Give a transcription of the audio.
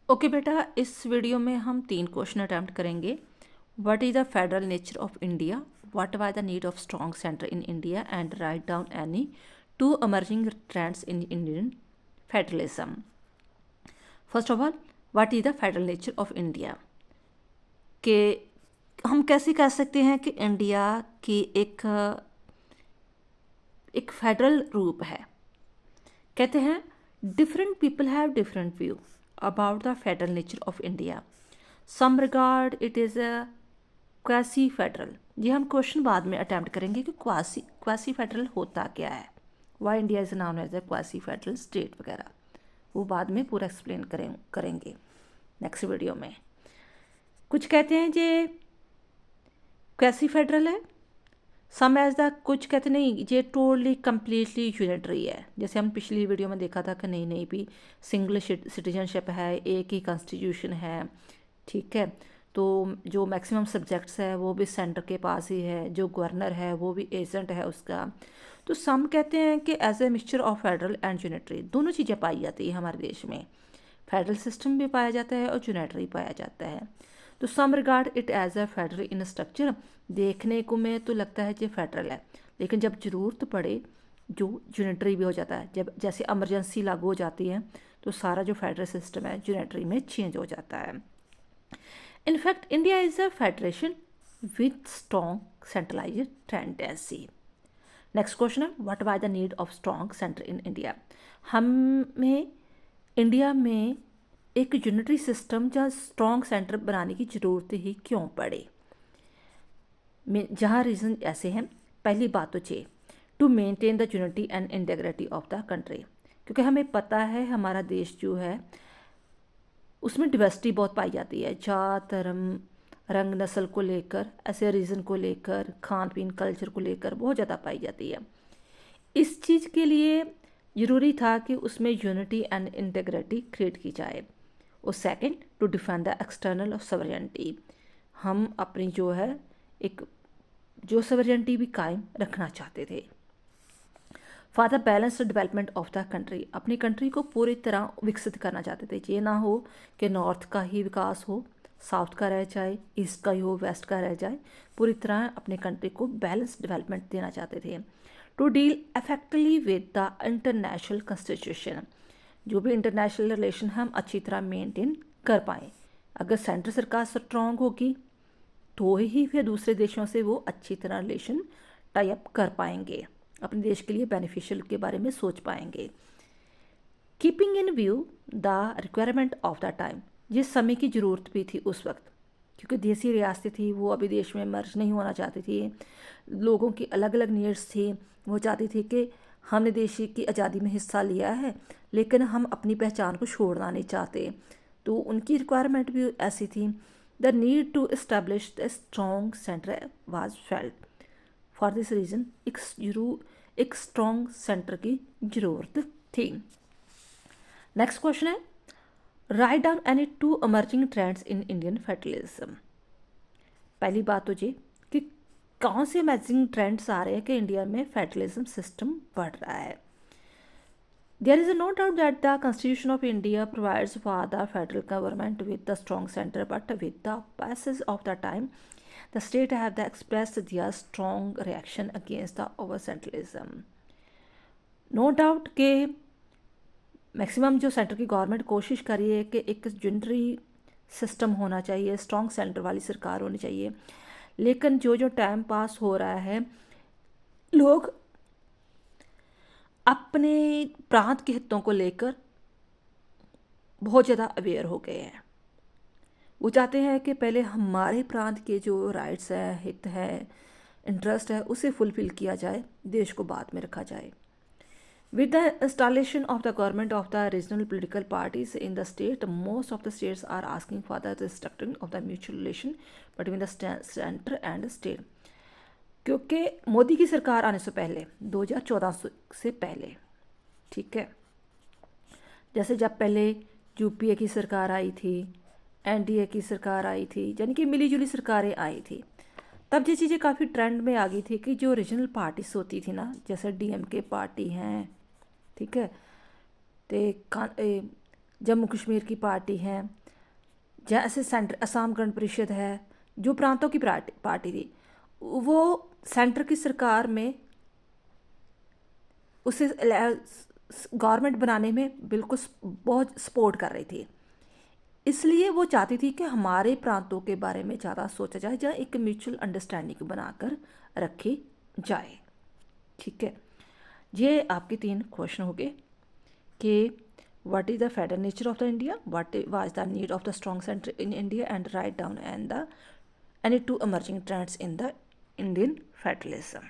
Okay बेटा, इस video में हम 3 क्वेश्चन अटैम्प्ट करेंगे। What is the federal nature of India, what was the need of strong centre in India and right down any 2 emerging trends in Indian federalism. First of all, what is the federal nature of India, कि हम कैसे कह सकते हैं कि India की एक federal रूप है। कहते हैं different people have different view about the federal nature of India. Some regard it is a quasi federal. ये हम क्वेश्चन बाद में अटैम्प्ट करेंगे कि क्वासी फेडरल होता क्या है, why India is known as a quasi federal state वगैरह, वो बाद में पूरा एक्सप्लेन करेंगे नेक्स्ट वीडियो में। कुछ कहते हैं जे क्वासी फेडरल है, सम एज द, कुछ कहते नहीं ये टोटली कम्प्लीटली यूनिटरी है। जैसे हम पिछली वीडियो में देखा था कि नहीं भी सिंगल सिटीजनशिप है, एक ही कॉन्स्टिट्यूशन है, ठीक है। तो जो मैक्सिमम सब्जेक्ट्स है वो भी सेंटर के पास ही है, जो गवर्नर है वो भी एजेंट है उसका। तो सम कहते हैं कि as a mixture of federal and unitary दोनों चीज़ें पाई जाती है हमारे देश में। फेडरल सिस्टम भी पाया जाता है और यूनिटरी पाया जाता है। तो some regard it as a federal in structure, देखने को में तो लगता है कि फेडरल है, लेकिन जब ज़रूरत पड़े जो यूनिटरी भी हो जाता है। जब जैसे इमरजेंसी लागू हो जाती है तो सारा जो फेडरल सिस्टम है यूनिटरी में चेंज हो जाता है। In fact India is a federation with strong centralized tendency. Next question है what was the need of strong centre in India. हमें इंडिया में एक यूनिटरी सिस्टम या स्ट्रॉन्ग सेंटर बनाने की ज़रूरत ही क्यों पड़े। जहाँ रीज़न ऐसे हैं। पहली बात तो ये to maintain the unity and integrity of the country, क्योंकि हमें पता है हमारा देश जो है उसमें डिवर्सिटी बहुत पाई जाती है, जात धर्म रंग नस्ल को लेकर, ऐसे रीज़न को लेकर, खान पीन कल्चर को लेकर बहुत ज़्यादा पाई जाती है। इस चीज़ के लिए ज़रूरी था कि उसमें यूनिटी एंड इंटीग्रिटी क्रिएट की जाए। और second to defend the external sovereignty, हम अपनी जो है एक जो सॉवरेनिटी भी कायम रखना चाहते थे। For the balanced development of the country, अपनी कंट्री को पूरी तरह विकसित करना चाहते थे। ये ना हो कि नॉर्थ का ही विकास हो, साउथ का रह जाए, ईस्ट का ही हो, वेस्ट का रह जाए। पूरी तरह अपने कंट्री को बैलेंस डेवलपमेंट देना चाहते थे। To deal effectively with the international constitution, जो भी इंटरनेशनल रिलेशन हम अच्छी तरह मेंटेन कर पाएँ। अगर सेंट्रल सरकार स्ट्रॉन्ग होगी तो ही फिर दूसरे देशों से वो अच्छी तरह रिलेशन टाई अप कर पाएंगे, अपने देश के लिए बेनिफिशियल के बारे में सोच पाएंगे। Keeping in view the requirement of the time, जिस समय की ज़रूरत भी थी उस वक्त, क्योंकि देसी रियासतें थी वो अभी देश में मर्ज नहीं होना चाहती थी, लोगों की अलग अलग नीड्स थी। वो चाहती थी कि हमने देश की आज़ादी में हिस्सा लिया है लेकिन हम अपनी पहचान को छोड़ना नहीं चाहते, तो उनकी रिक्वायरमेंट भी ऐसी थी। The need to establish the strong centre was felt. For this reason एक स्ट्रॉन्ग सेंटर की ज़रूरत थी। नेक्स्ट क्वेश्चन है write down any 2 emerging trends in Indian federalism. पहली बात तो ये कि कौन से अमेजिंग ट्रेंड्स आ रहे हैं कि इंडिया में फेडरलिज्म सिस्टम बढ़ रहा है। There is no doubt that the Constitution of India provides for the federal government with the strong center, but with the passage of the time, the state have expressed their strong reaction against the over centralism. No doubt कि maximum जो centre की government कोशिश कर रही है कि एक unitary system होना चाहिए, स्ट्रॉन्ग सेंटर वाली सरकार होनी चाहिए, लेकिन जो जो टाइम पास हो रहा है लोग अपने प्रांत के हितों को लेकर बहुत ज़्यादा अवेयर हो गए हैं। वो चाहते हैं कि पहले हमारे प्रांत के जो राइट्स हैं, हित है, इंटरेस्ट है, उसे फुलफिल किया जाए, देश को बाद में रखा जाए। With the installation of the government of the regional political parties in the state, most of the states are asking for the restructuring of the mutual relation between the center and state. क्योंकि मोदी की सरकार आने से पहले 2014 से पहले, ठीक है, जैसे जब पहले यूपीए की सरकार आई थी, एनडीए की सरकार आई थी, यानी कि मिली जुली सरकारें आई थी, तब ये चीज़ें काफ़ी ट्रेंड में आ गई थी कि जो रीजनल पार्टीज होती थी ना, जैसे डीएमके पार्टी हैं, ठीक है, तो जम्मू कश्मीर की पार्टी है, जैसे सेंटर असम गण परिषद है, जो प्रांतों की पार्टी थी, वो सेंटर की सरकार में उसे गवर्नमेंट बनाने में बिल्कुल बहुत सपोर्ट कर रही थी। इसलिए वो चाहती थी कि हमारे प्रांतों के बारे में ज़्यादा सोचा जाए, जहाँ एक म्यूचुअल अंडरस्टैंडिंग बनाकर रखी जाए। ठीक है, ये आपके 3 क्वेश्चन हो गए कि what is the federal nature of the India, what was the need of the strong centre in India, and write down and the any 2 emerging trends in the Indian federalism.